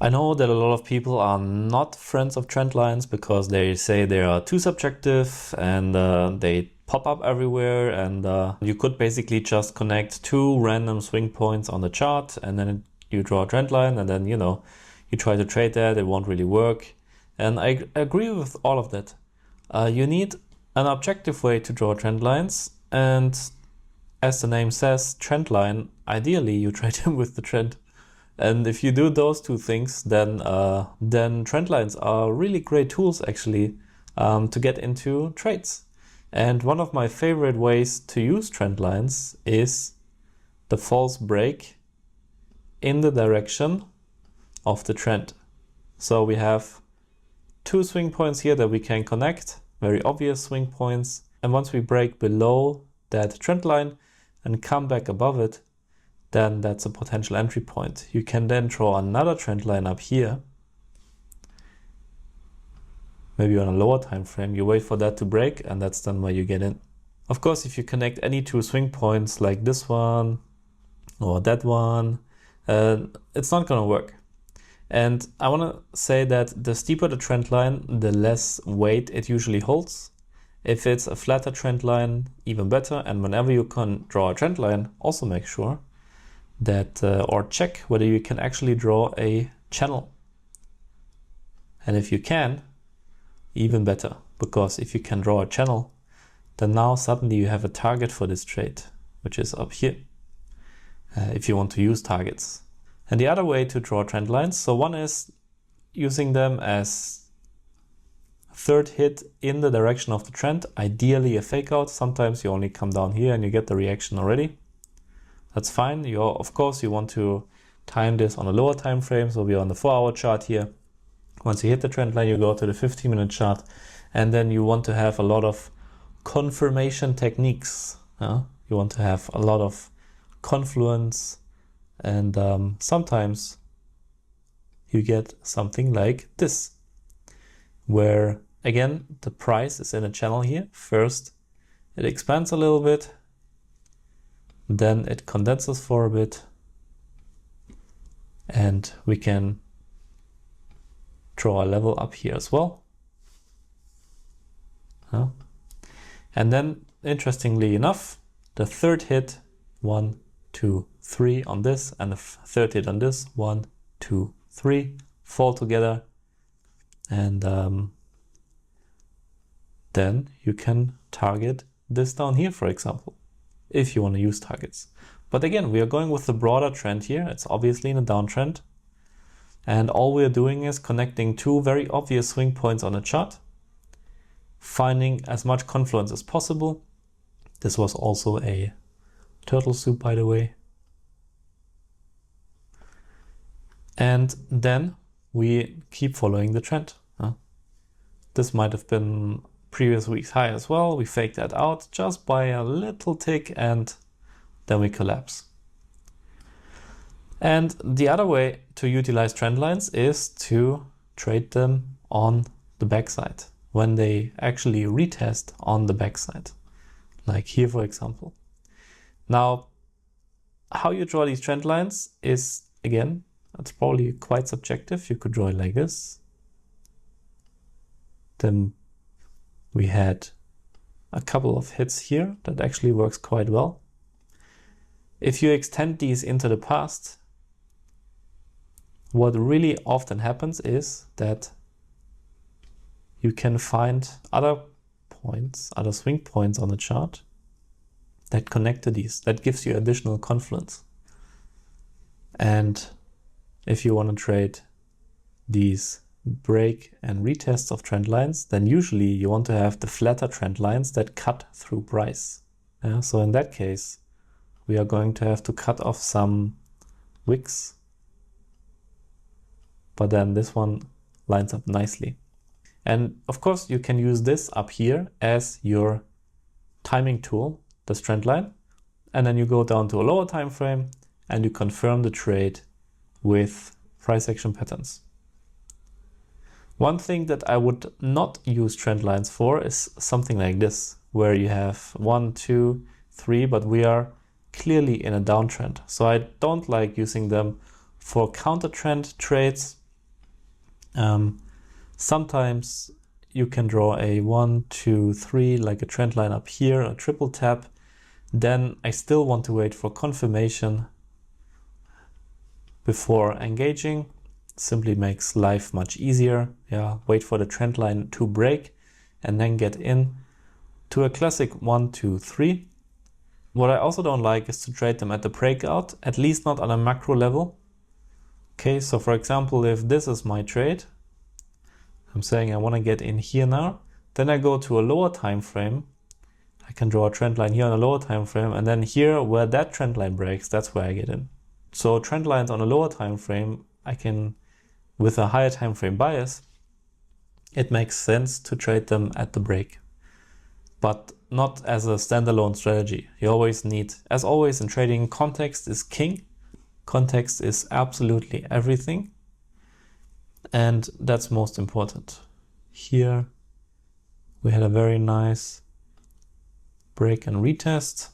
I know that a lot of people are not friends of Trendlines because they say they are too subjective and they pop up everywhere, and you could basically just connect two random swing points on the chart and then you draw a trend line, and then you try to trade that, it won't really work. And I agree with all of that. You need an objective way to draw trend lines, and as the name says, trend line, ideally you trade them with the trend. And if you do those two things, then trend lines are really great tools actually to get into trades. And one of my favorite ways to use trend lines is the false break in the direction of the trend. So we have two swing points here that we can connect, very obvious swing points. And once we break below that trend line and come back above it, then that's a potential entry point. You can then draw another trend line up here, maybe on a lower time frame. You wait for that to break, and that's then where you get in. Of course, if you connect any two swing points like this one or that one, it's not going to work. And I want to say that the steeper the trend line, the less weight it usually holds. If it's a flatter trend line, even better. And whenever you can draw a trend line, also make sure that or check whether you can actually draw a channel. And if you can, even better, because if you can draw a channel, then now suddenly you have a target for this trade, which is up here, if you want to use targets. And the other way to draw trend lines, so one is using them as third hit in the direction of the trend, ideally a fake out. Sometimes you only come down here and you get the reaction already. That's fine. Of course, you want to time this on a lower time frame. So we're on the 4-hour chart here. Once you hit the trend line, you go to the 15-minute chart, and then you want to have a lot of confirmation techniques. You want to have a lot of confluence, and sometimes you get something like this, where again the price is in a channel here. First it expands a little bit, then it condenses for a bit, and we can draw a level up here as well. And then, interestingly enough, the third hit, 1, 2, 3 on this, and the third hit on this, 1, 2, 3, fall together, and then you can target this down here, for example, if you want to use targets. But again, we are going with the broader trend here. It's obviously in a downtrend. And all we're doing is connecting two very obvious swing points on a chart, finding as much confluence as possible. This was also a turtle soup, by the way. And then we keep following the trend. This might have been previous week's high as well. We fake that out just by a little tick, and then we collapse. And the other way to utilize trend lines is to trade them on the backside, when they actually retest on the backside, like here, for example. Now, how you draw these trend lines is, again, it's probably quite subjective. You could draw it like this. Then we had a couple of hits here that actually works quite well. If you extend these into the past, what really often happens is that you can find other points, other swing points on the chart that connect to these. That gives you additional confluence. And if you want to trade these break and retests of trend lines, then usually you want to have the flatter trend lines that cut through price. So in that case, we are going to have to cut off some wicks, but then this one lines up nicely. And of course, you can use this up here as your timing tool, this trend line, and then you go down to a lower time frame and you confirm the trade with price action patterns. One thing that I would not use trend lines for is something like this, where you have 1, 2, 3, but we are clearly in a downtrend. So I don't like using them for counter trend trades, Sometimes you can draw a 1, 2, 3, like a trend line up here, a triple tap. Then I still want to wait for confirmation before engaging. Simply makes life much easier. Yeah, wait for the trend line to break and then get in to a classic 1, 2, 3. What I also don't like is to trade them at the breakout, at least not on a macro level. Okay, so for example, if this is my trade, I'm saying I want to get in here now, then I go to a lower time frame. I can draw a trend line here on a lower time frame, and then here where that trend line breaks, that's where I get in. So trend lines on a lower time frame, I can, with a higher time frame bias, it makes sense to trade them at the break, but not as a standalone strategy. You always need, as always in trading, context is king. Context is absolutely everything, and that's most important. Here we had a very nice break and retest.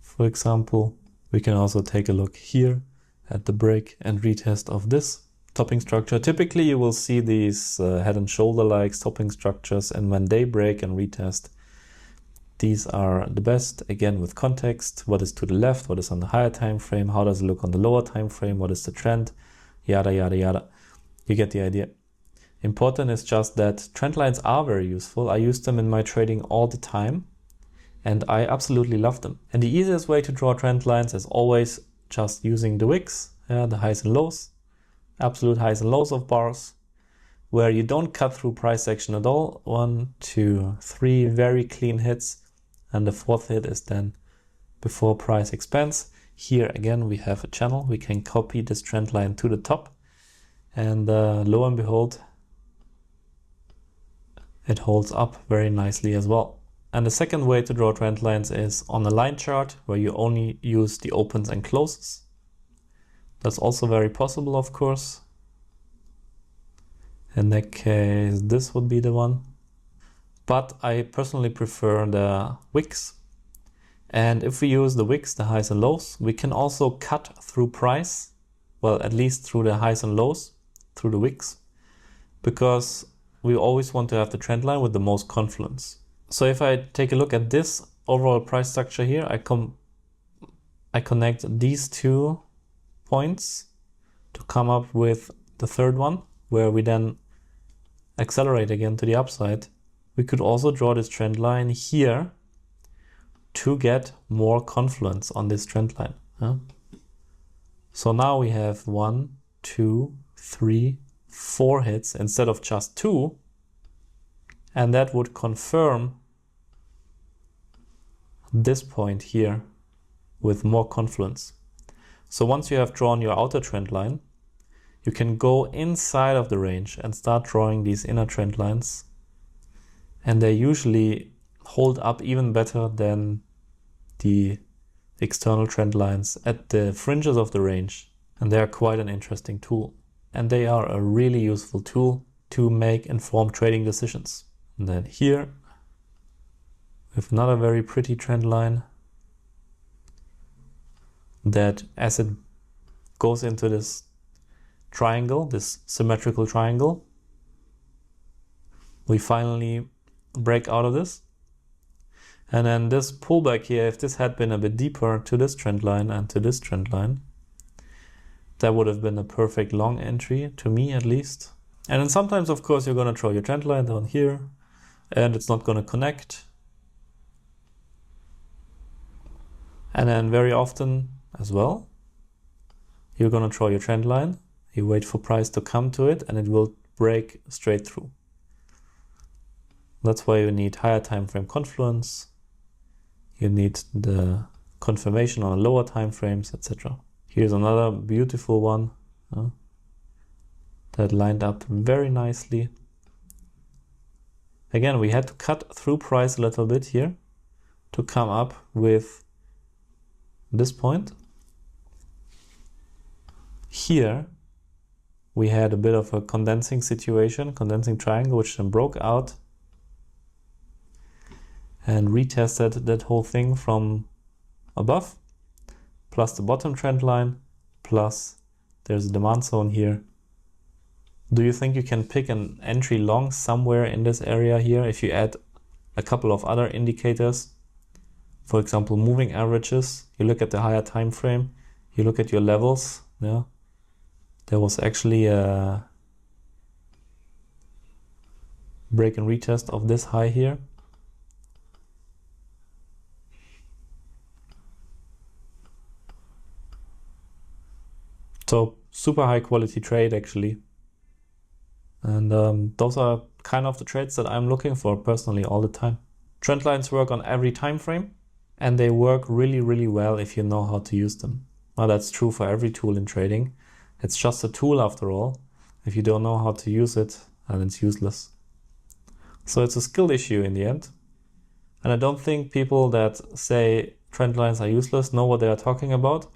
For example, we can also take a look here at the break and retest of this topping structure. Typically you will see these head and shoulder like topping structures, and when they break and retest, these are the best. Again, with context, what is to the left, what is on the higher time frame, how does it look on the lower time frame, what is the trend, yada yada yada. You get the idea. Important is just that trend lines are very useful. I use them in my trading all the time, and I absolutely love them. And the easiest way to draw trend lines is always just using the wicks, the highs and lows, absolute highs and lows of bars, where you don't cut through price action at all. 1, 2, 3 very clean hits, and the fourth hit is then before price expands. Here again we have a channel. We can copy this trend line to the top, and lo and behold, it holds up very nicely as well. And the second way to draw trend lines is on a line chart, where you only use the opens and closes. That's also very possible, of course. In that case, this would be the one. But I personally prefer the wicks. And if we use the wicks, the highs and lows, we can also cut through price. Well, at least through the highs and lows, through the wicks, because we always want to have the trend line with the most confluence. So if I take a look at this overall price structure here, I connect these 2 points to come up with the third one, where we then accelerate again to the upside. We could also draw this trend line here to get more confluence on this trend line. So now we have 1, 2, 3, 4 hits instead of just 2, and that would confirm this point here with more confluence. So once you have drawn your outer trend line, you can go inside of the range and start drawing these inner trend lines, and they usually hold up even better than the external trend lines at the fringes of the range, and they are quite an interesting tool, and they are a really useful tool to make informed trading decisions. And then here with another very pretty trend line that, as it goes into this triangle, this symmetrical triangle, we finally break out of this. And then this pullback here, if this had been a bit deeper to this trend line and to this trend line, that would have been a perfect long entry, to me at least. And then sometimes, of course, you're going to draw your trend line down here and it's not going to connect. And then very often as well, you're going to draw your trend line, you wait for price to come to it, and it will break straight through. That's why you need higher time frame confluence, you need the confirmation on lower time frames, etc. Here's another beautiful one that lined up very nicely. Again, we had to cut through price a little bit here to come up with this point. Here we had a bit of a condensing situation, condensing triangle, which then broke out and retested that whole thing from above, plus the bottom trend line, plus there's a demand zone here, Do you think you can pick an entry long somewhere in this area here if you add a couple of other indicators? For example, moving averages. You look at the higher time frame, you look at your levels. Yeah, there was actually a break and retest of this high here. So super high quality trade actually. And those are kind of the trades that I'm looking for personally all the time. Trendlines work on every time frame, and they work really, really well if you know how to use them. Well, that's true for every tool in trading. It's just a tool after all. If you don't know how to use it, then it's useless. So it's a skill issue in the end. And I don't think people that say trendlines are useless know what they are talking about.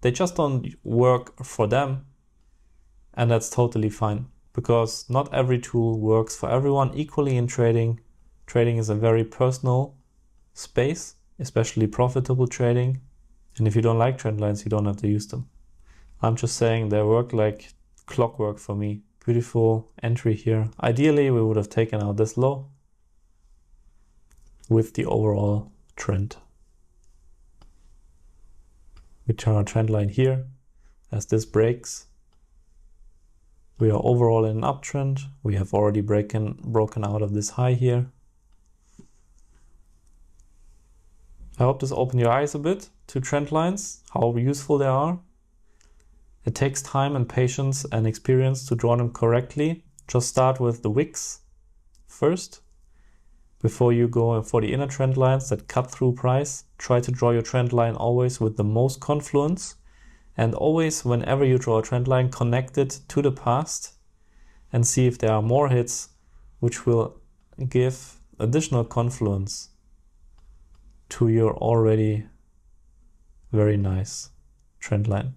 They just don't work for them, and that's totally fine, because not every tool works for everyone equally in trading. Trading is a very personal space, especially profitable trading. And if you don't like trendlines, you don't have to use them. I'm just saying they work like clockwork for me. Beautiful entry here. Ideally, we would have taken out this low with the overall trend. We turn our trend line here. As this breaks, we are overall in an uptrend. We have already broken out of this high here. I hope this opened your eyes a bit to trend lines, how useful they are. It takes time and patience and experience to draw them correctly. Just start with the wicks first. Before you go for the inner trend lines that cut through price, try to draw your trend line always with the most confluence. And always, whenever you draw a trend line, connect it to the past and see if there are more hits which will give additional confluence to your already very nice trend line.